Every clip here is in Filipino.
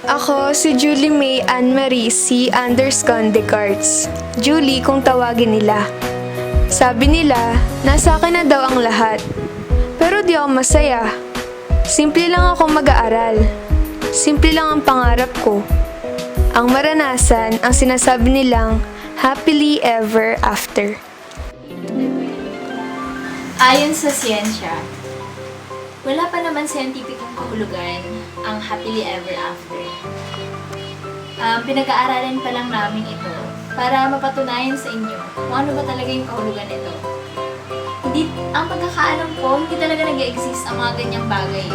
Ako si Julie May Anne-Marie C. Anderscon Descartes. Julie kung tawagin nila. Sabi nila, nasa akin na daw ang lahat. Pero di ako masaya. Simple lang ako mag-aaral. Simple lang ang pangarap ko. Ang maranasan ang sinasabi nilang happily ever after. Ayon sa siyensya, wala pa naman scientificong kahulugan ang happily ever after. Pinag-aaralan pa lang namin ito para mapatunayan sa inyo kung ano ba talaga yung kahulugan nito. Ang pagkakaalam ko, hindi talaga nag-exist ang mga ganyang bagay.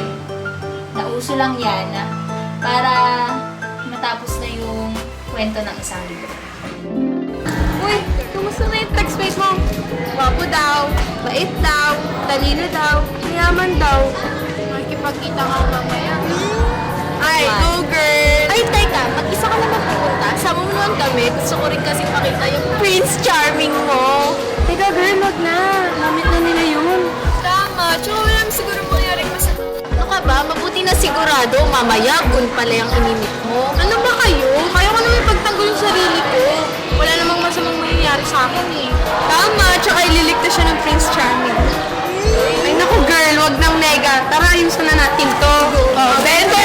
Nauso lang yan para matapos na yung kwento ng isang libro. Uy, kumusta na yung text-mate mo? Wapo daw, bait daw, talino daw, mayaman daw. Makikipagkita ka mamaya. Ay, go girl! Ay, teka, mag-isa ka naman pupunta. Sama mo naman kami. Gusto ko rin kasi pakita yung Prince Charming mo. Teka girl, wag na. Mamit na nila yun. Tama, tsaka wala siguro mangyaring masama. Ano ka ba? Mabuti na sigurado. Mamaya, gun pala yung inimit mo. Ano ba kayo? Kaya ko naman ipagtanggol yung sarili ko. Wala namang masamang mangyayari sa akin eh. Tama, tsaka ililigtas siya ng Prince Charming. Ay naku girl, wag nang nega. Tara, ayusin na natin to. Bente!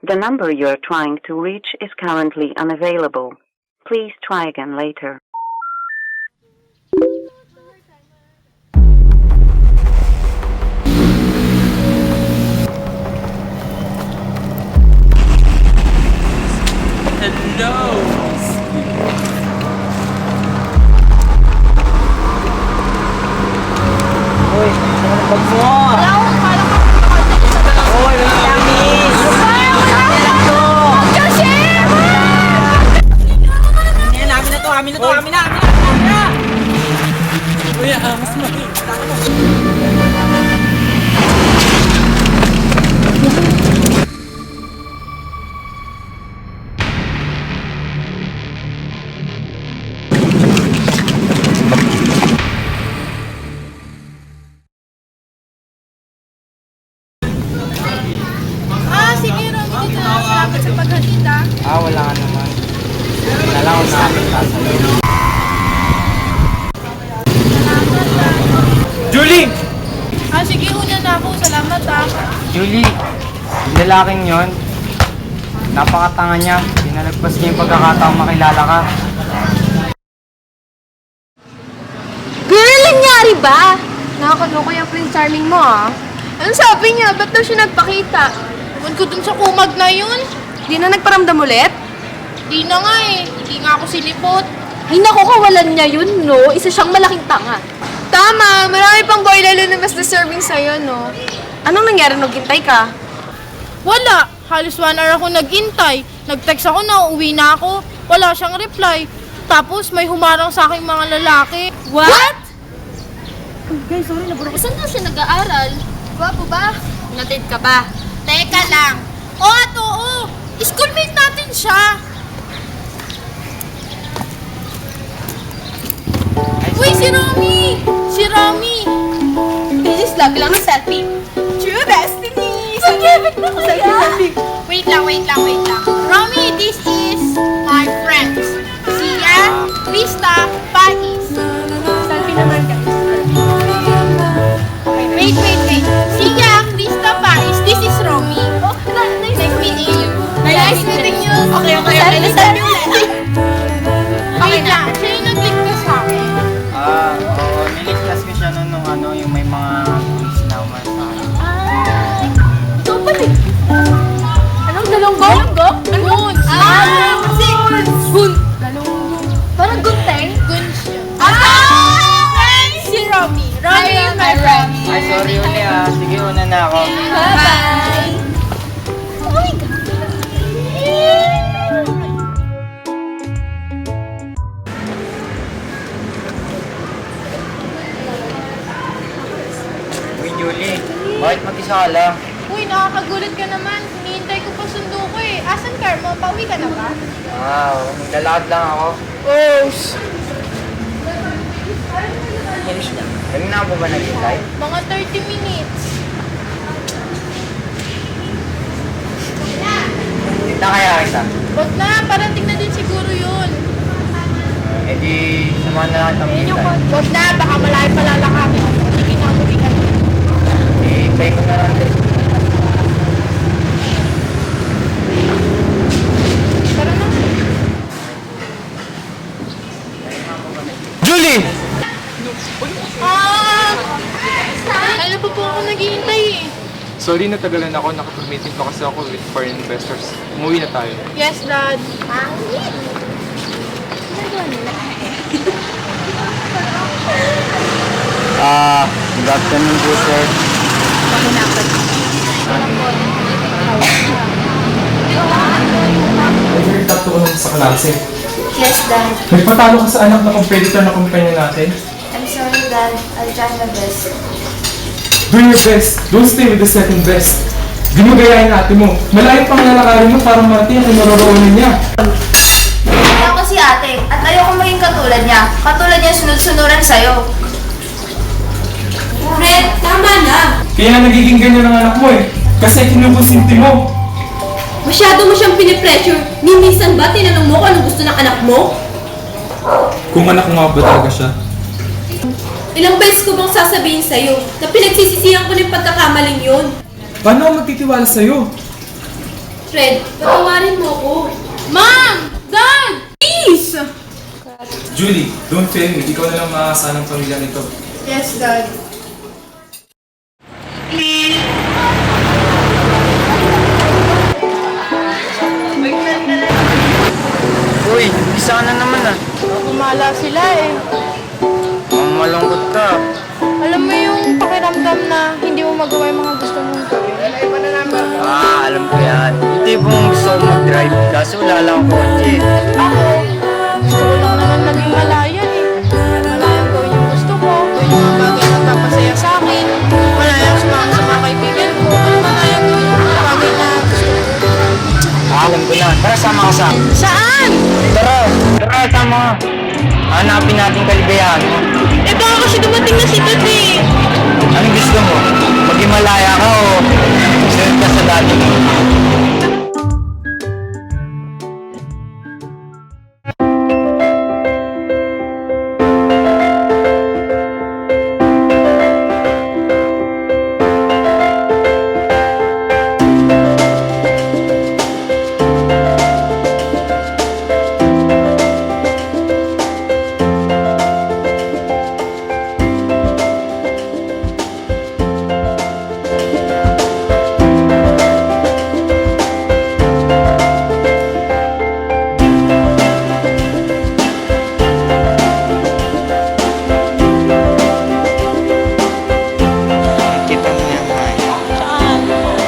The number you are trying to reach is currently unavailable. Please try again later. Wala ka naman. Wala ko nakakita sa'yo. Julie! Sige, una na ako. Salamat Julie, yung lalaking yon, napakatanga niya. Pinalagpas niya yung pagkakataong makilala ka. Girl, nangyari ba? Nakakaloko yung Prince Charming mo Anong sabi niya? Ba't daw siya nagpakita? Ewan ko dun sa kumag na yun. Di na nagparamdam ulit? Di na nga Di nga ako sinipot. Ay naku, kawalan niya yun, no? Isa siyang malaking tanga. Tama, marami pang boy lalo na mas deserving sa'yo, no? Anong nangyari nung hintay ka? Wala. Halos 1 hour ako naghintay. Nag-text ako na uuwi na ako. Wala siyang reply. Tapos may humarang sa aking mga lalaki. What? Guys, sorry, naburo ko. Saan daw siya nag-aaral? Gwapo ba? Natid ka ba? Teka lang. Oo. Schoolmate natin siya. Uy, si Romy! Si Romy! wait lang. Romy, this is my friends. Sia, Krista, Pais. Selfie naman guys. Okay, wait. Sia, Krista, Pais, this is Romy. Oh, nice meeting you. Nice meeting you. Okay. Selfie ulit. Okay lang, siya yung nag-link ko sa akin. Oo, niligtas ko siya nung yung may mga quiz na umalis sa akin. Ay, ikaw pala eh. Anong dalonggo? Guns. Gun. Dalonggo. Parang gunteng? Gun siya. Si Romy. Romy is my friend. Ay, sorry uli Sige, una na ako. Bye-bye. Oh my God. Uy, Julie, bakit mag-isa ka lang? Uy, nakakagulat ka naman. Hinihintay ko pa sundo ko eh. Asan car mo? Pauwi ka na ba? Maglalakad lang ako. Kanina ako ba naghintay? Mga 30 minutes. Kita kaya kita. Wag na, parating na din siguro yun. Eh di, samahan na lang kami hintay. Wag na, baka malayo palalakamin. Sige na, umuwi ka na. Hintay ko na lang din. Tara na. Julie! Ano pa po ako naghihintay eh. Sorry na tagalan ako, nakapag-meeting pa kasi ako with foreign investors. Umuwi na tayo. Yes, Dad. Good afternoon po, sir. Nag-retap ko sa klase. Yes, Dad. Nagpatalo ka sa anak na competitor na kumpanya natin. I'm sorry, Dad. I'll try my best. Do your best. Don't stay with the second best. Di mo gayahin ate mo. Malayo pang lalakarin mo para marating ang naroroonan niya. Ayaw ko si ate at ayaw ko maging katulad niya. Katulad niya sunod-sunuran sa'yo. Fred, tama na. Kaya nagiging ganyan ang anak mo eh. Kasi kinukonsinti mo. Masyado mo siyang pinipressure. Minsan ba tinanong mo kung ano gusto ng anak mo? Kung anak mo nga ba talaga siya? Ilang beses ko bang sasabihin sa'yo na pinagsisisihan ko ng pagkakamaling yun? Paano ako magtitiwala sa'yo? Fred, patawarin mo ko. Mom! Dad! Please! Julie, don't fail me. Ikaw na lang maaasahan ng pamilya nito. Yes, Dad. Uy, isa na naman Gumala sila eh. Malungkot ka. Alam mo yung pakiramdam na hindi mo magawa yung mga gusto mong gawin? Alam ko yan. Hindi pong gusto ko mag-drive. Kaso wala lang ako kotse. Ako, gusto ko lang naman maging malayan eh. Malayang gawin yung gusto ko. Gawin yung mga bagay na papasaya sa akin. Malayang sumama sa mga kaibigan ko. At malayang gawin yung mga bagay na gusto ko. Alam ko na. Tara, sama ka sa akin. Saan? Tara, sama ka. Hanapin natin kaligayahan mo. Eh baka kasi dumating na si Dad eh. Anong gusto mo? Mag-Himalaya ka o sunod ka sa dati mo? Kita mo yan, Mike.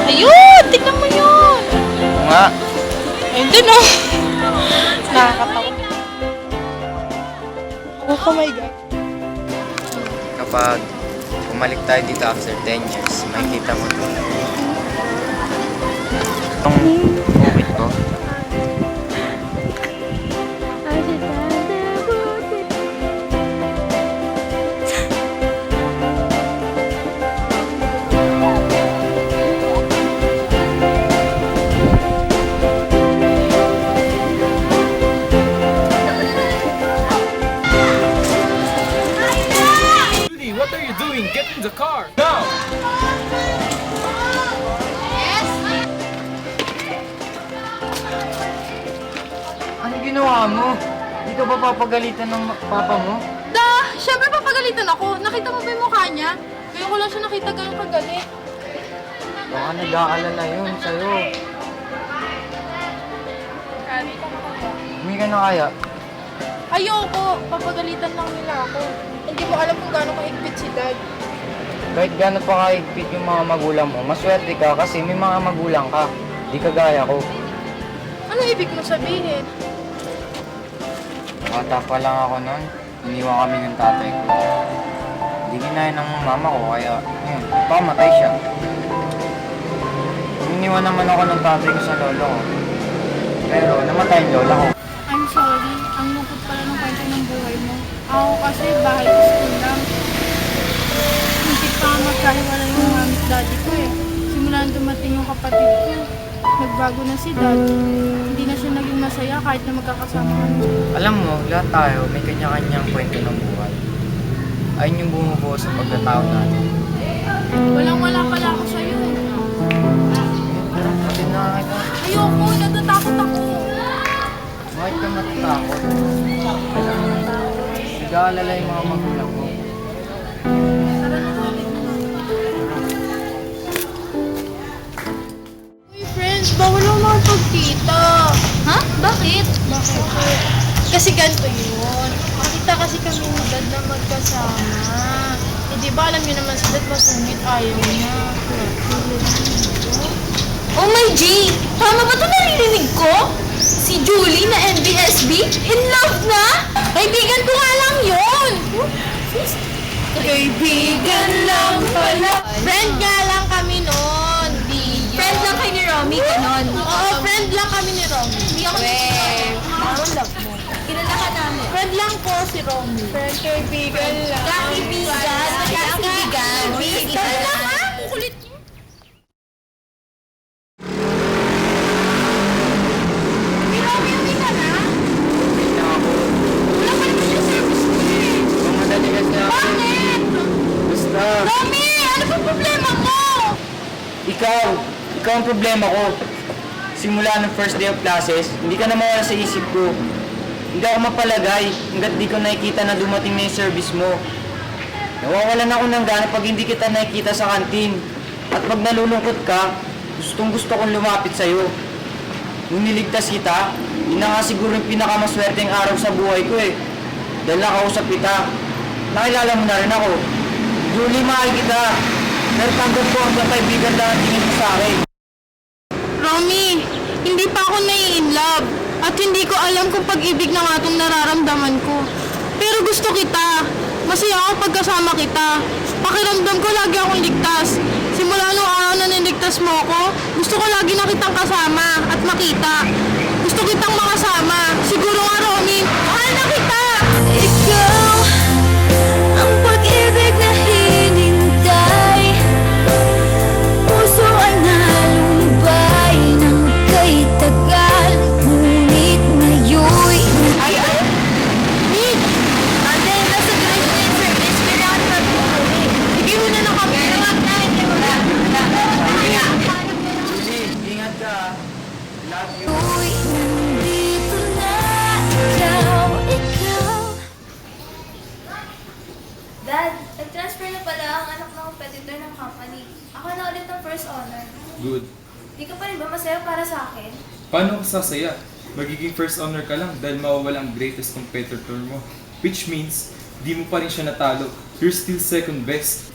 Ayun! Tignan mo yun! Oo nga. Ayun din oh. Nakakatawa. Oh my God. Kapag bumalik tayo dito after 10 years, makikita mo ito. Itong COVID ko. What are you doing? Get in the car! Now! Ano ginawa mo? Di ka ba papagalitan ng papa mo? Siyempre papagalitan ako. Nakita mo ba yung mukha niya? Ngayon ko lang siya nakita gano'ng kagalit. Baka nag-aalala yun sa'yo. Hindi ka na kaya. Ayoko. Papagalitan lang nila ako. Hindi mo alam kung gaano kahigpit si Dad. Kahit gano'n pa kahigpit yung mga magulang mo, maswerte ka kasi may mga magulang ka. Di kagaya ko. Ano ibig mo sabihin? Bata pa lang ako noon, iniwan kami ng tatay ko. Hindi kinaya ng mama ko kaya, yun, pamatay siya. Iniwan naman ako ng tatay ko sa lolo ko. Pero namatay yung lola ko. I'm sorry. Ang lungkot pala ng kwento ng buhay mo. Ako kasi bahay ko school lang. Hindi pa magkahiwala yung mami at daddy ko eh. Simula nang dumating yung kapatid ko, nagbago na si dad. Hindi na siya naging masaya kahit na magkakasama kami. Alam mo, lahat tayo may kanya-kanyang kwento ng buhay. Ayun yung bumubuo sa pagkatao natin. Walang-wala pala ako sa'yo. Pati na kita. Ayoko, natatakot ako. Bakit ka matatakot? Nag-aalala yung mga magulang mo. Tara na ulit. Uy, friends, bawal ako makapagkita. Ha? Bakit? Bakit? Kasi ganito yun. Nakita kasi kami ni Dad na magkasama. Eh, di ba alam niyo naman si Dad masungit ayaw niya. Oh my G! Tama ba ito naririnig ko? Si Julie na MBSB? In love na? Kaibigan ko nga lang yun! Kaibigan lang pala! Friend nga lang kami noon. Friend lang kayo ni Romy, ganon. Oo, friend lang kami ni Romy. Hindi ako parang love mo. Kilala ka namin. Friend lang po si Romy. Friend, kaibigan lang. Kaibigan. Kaibigan. Kaibigan lang ha? Kukulit niyo. Hindi na ako. Mamadali kasi ako. Basta. Romy! Ano ba problema mo? Ikaw ang problema ko. Simula ng first day of classes, hindi ka na mawala sa isip ko. Hindi ako mapalagay hanggat di ko nakikita na dumating na yung service mo. Nawawalan ako ng gana pag hindi kita nakikita sa kantin. At pag nalulungkot ka, gustong gusto kong lumapit sa'yo. Nung niligtas kita, yun na nga siguro yung pinakamaswerteng araw sa buhay ko eh. Dahil nakausap kita. Nakilala mo na rin ako. Julie, mahal kita. Pero tanggap ko ang kaibigan lang ang tingin mo sa akin. Romy, hindi pa ako nai-inlove. At hindi ko alam kung pag-ibig na nga itong nararamdaman ko. Pero gusto kita. Masaya ako pagkasama kita. Pakiramdam ko lagi akong ligtas. Simula nung araw na niligtas mo ako, gusto ko lagi na kitang kasama at makita. Gusto kitang makasama. Siguro nga, Romy, mahal na kita! Ikaw ang pag-ibig na hinintay. Puso ay nalumbay ng kay tagal. Ngunit ngayon'y Nick! Ate, nasa drive na yung service. Kailangan na bumuli. Sige muna na kami. Julie, ingat ka. Love you. Uy, nandito na ikaw. Dad, nag-transfer na pala ang anak ng competitor ng company. Ako na ulit ang first honor. Good. Di ka pa rin ba masaya para sa akin? Paano ka sasaya? Magiging first honor ka lang dahil mawawala ang greatest competitor mo. Which means, di mo pa rin siya natalo. You're still second best.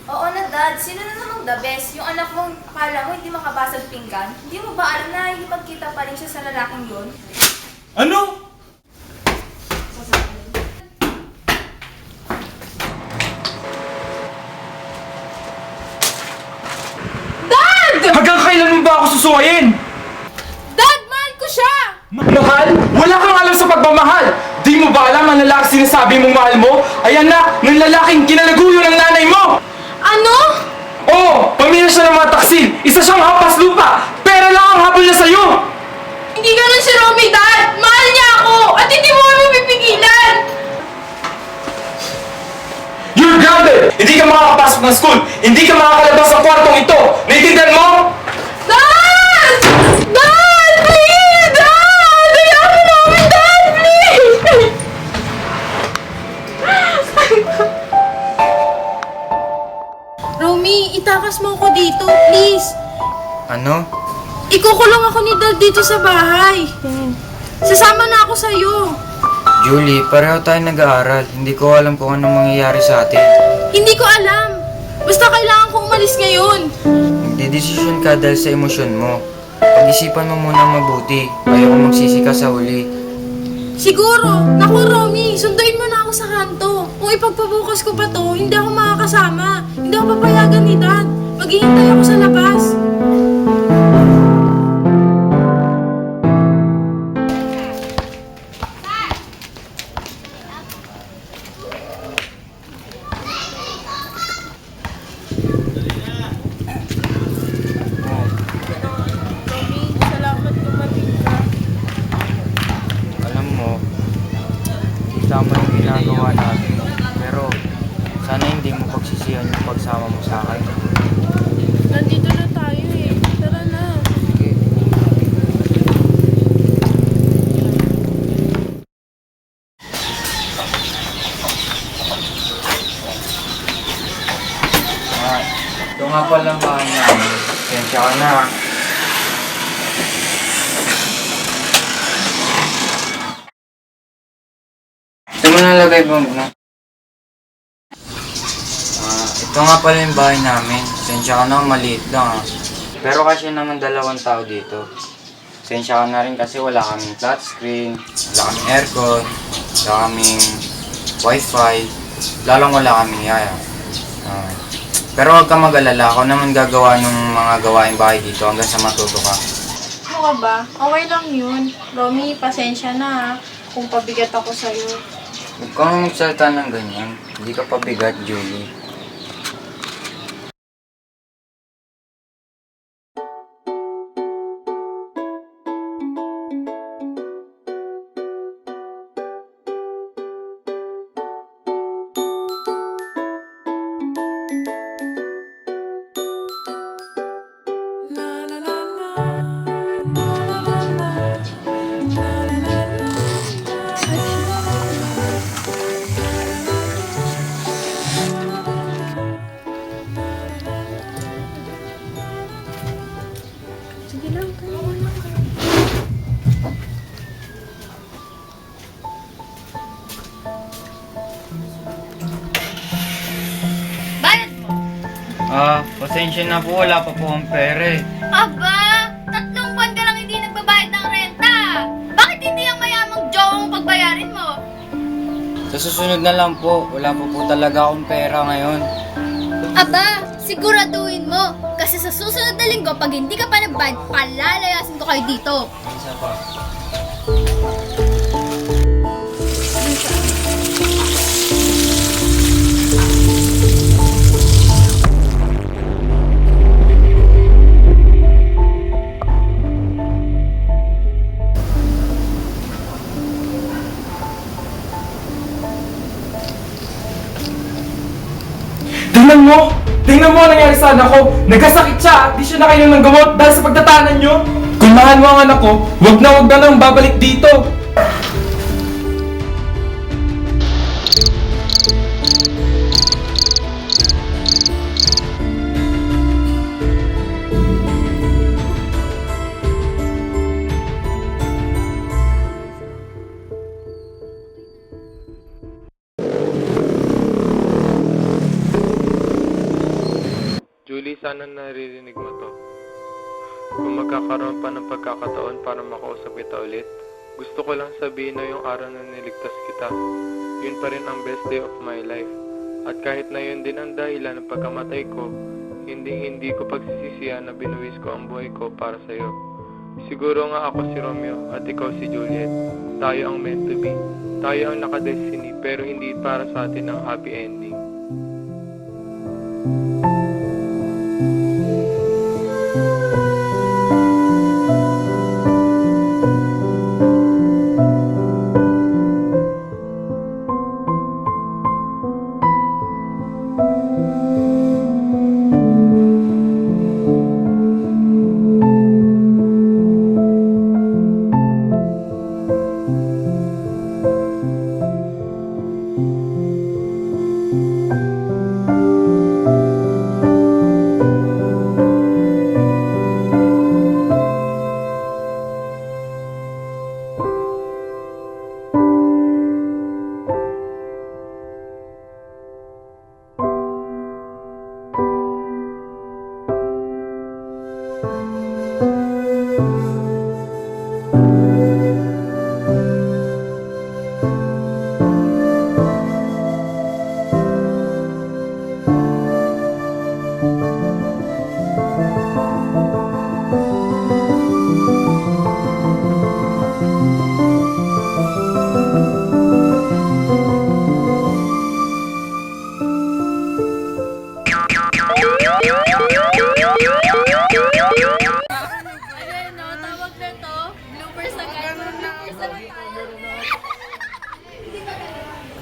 Oo na, Dad. Sino na namang the best? Yung anak mong akala mo hindi makabasag pinggan? Hindi mo ba alam na nakikipagkita pa rin siya sa lalaking yun? Ano? Hanggang kailan mo ba ako susuwayin? Dad, mahal ko siya! Mahal? Wala kang alam sa pagmamahal! Di mo ba alam ang lalaki sinasabi mong mahal mo? Ayan na, ng lalaking kinalaguyo ng nanay mo! Ano? Oo! Pamilya siya ng mga taksil! Isa siyang hapas lupa! Pera lang ang habol niya sa'yo! Hindi ganun si Romy, Dad! Mahal niya ako! At hindi mo kami mapipigilan! You're grounded! Hindi ka makakapasok ng school! Hindi ka makakalabas sa kwartong ito! Naiintindihan mo? Dad! Dad! Please! Dad! Hayaan mo namin, Dad! Please! Romy, itakas mo ako dito, please. Ano? Ikukulong ako ni Dad dito sa bahay. Sasama na ako sa'yo. Julie, pareho tayo nag-aaral. Hindi ko alam kung anong mangyayari sa atin. Hindi ko alam. Basta kailangan ko umalis ngayon. Nagdidesisyon ka dahil sa emosyon mo. Pag-isipan mo muna mabuti. Ayoko magsisi ka sa huli. Siguro. Naku, Romy, sunduin mo na ako sa kanto. Kung ipagpabukas ko pa to, hindi ako makakasama. Hindi ako papayagan ni Dad. Maghihintay ako sa labas. Alam mo, hindi tama yung ginagawa natin. Pero, sana hindi mo pagsisihan yung pagsama mo sa akin. Nandito na tayo eh. Tara na. Sige. Ito nga pala ang bahay namin. Sensya ka na. Ito mo nalagay ba mo? Ito nga pala yung bahay namin. Sensya ka na, maliit lang Pero kasi naman 2 tao dito. Sensya ka na rin kasi wala kaming flat screen, wala kaming aircon, wala kaming wifi, lalong wala kaming yaya. Pero huwag ka mag-alala, ako naman gagawa ng mga gawaing bahay dito hanggang sa matuto ka. Ano ka ba? Okay lang yun. Romy, pasensya na ha. Kung pabigat ako sa'yo. Huwag kang magsalita ng ganyan. Hindi ka pabigat, Julie. Pasensya na po, wala pa po ang pera Aba, 3 buwan ka lang hindi nagbabayad ng renta. Bakit hindi ang mayamang jowang pagbayarin mo? Sa susunod na lang po, wala pa po talaga akong pera ngayon. Aba, siguraduhin mo. Kasi sa susunod na linggo, pag hindi ka pa nagbayad, palalayasin ko kayo dito. Isa pa. Tingnan mo! Tingnan mo ang nangyari sa anak ko! Nagkasakit siya at di siya nakainom ng gamot dahil sa pagtatanan nyo! Kung mahal mo ang anak ko, huwag na nang babalik dito! Julie, sana naririnig mo to. Kung magkakaroon pa ng pagkakataon para makausap kita ulit, gusto ko lang sabihin na yung araw na niligtas kita, yun pa rin ang best day of my life. At kahit na yun din ang dahilan ng pagkamatay ko, hindi ko pagsisisihan na binuwis ko ang buhay ko para sa'yo. Siguro nga ako si Romeo at ikaw si Juliet. Tayo ang meant to be. Tayo ang nakadestiny pero hindi para sa atin ang happy ending.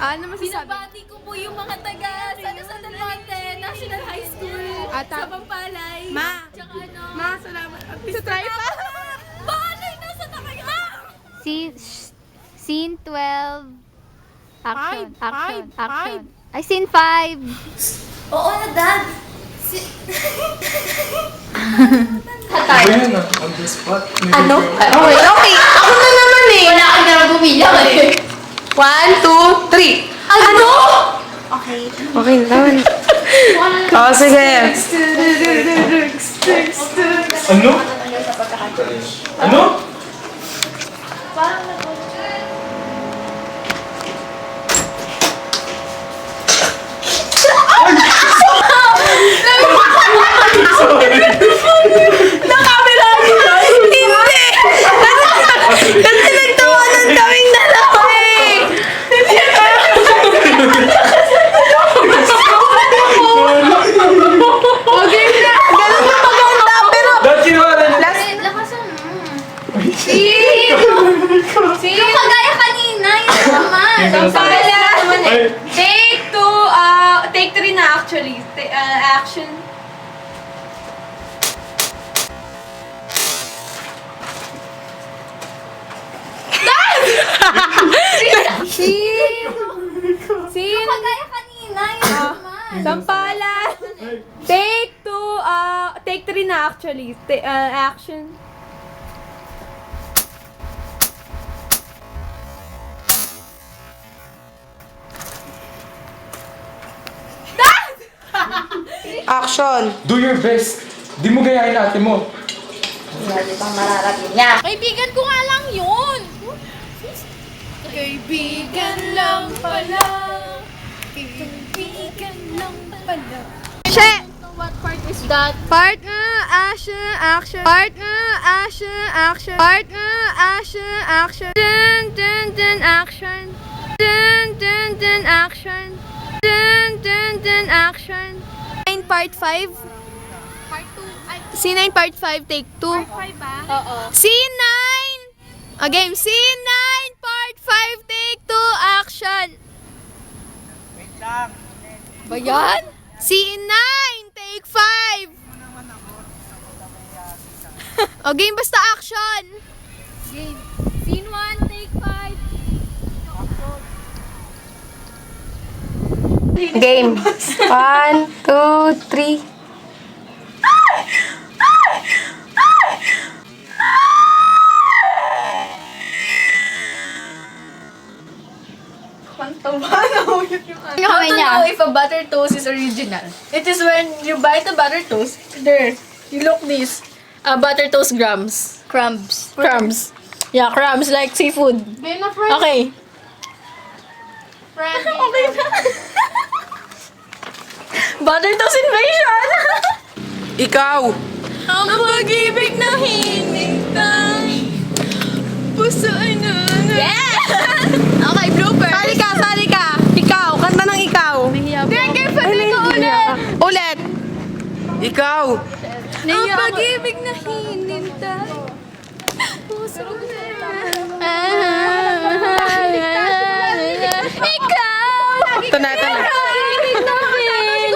Ano masasabi? Binabati ko po yung mga taga San Del Monte National High School sa Pampalay. Tsaka ano? Salamat. Sa try pa? Balay! Nasa na kayo? Scene 12. Action. Five. Ay, scene 5. Oo na, Dad. Ayan na, on the spot. Ano? Okay. Ako na naman eh. Wala kang naman bumiyak eh. 1, 2, 3. Ano? Okay naman. Sige. Ano? Ano? Kasi nagtawanan kaming dalawa eh. Okay na. Ganun na maganda. Pero Dahil kinawala niya. Lakasan mo. Yung kagaya kanina, yun naman. Ay, take 2, take 3 na actually. Action. Yung kagaya kanina, yun naman. Sampalan. Take 2, take 3 na actually. Action. Action. do your best. Di mo gayahin ate mo. Kaibigan ko nga lang yun. Kaibigan lang pala. Kaibigan lang pala. Che! What part is that? Part action. Part action. Part action. Dun action. Dun action. Dun action. Part 5. Part 2. Ay, C9 part 5 take 2. part 5 ba? Oo. C9! Game C9 part 5 take 2 action. Wait lang. Ba yan? C9 take 5. Game basta action. Game. Scene 1, take 5. Game. 1, 2, 3. How to know if a butter toast is original? It is when you bite a butter toast. There, you look this. Butter toast crumbs. Crumbs. Yeah, crumbs like seafood. Okay. Okay na. Butter toast invasion! Ikaw! Ang pag-ibig na hinintay. Puso ay Okay, blooper. Sali ka. Ikaw, kanta ng ikaw. Sige, pwede ka ulit. Ulit. Ikaw! Ang pag-ibig na hinintay. Puso Ikaw! Ito na. Pag-ibig na hinintay.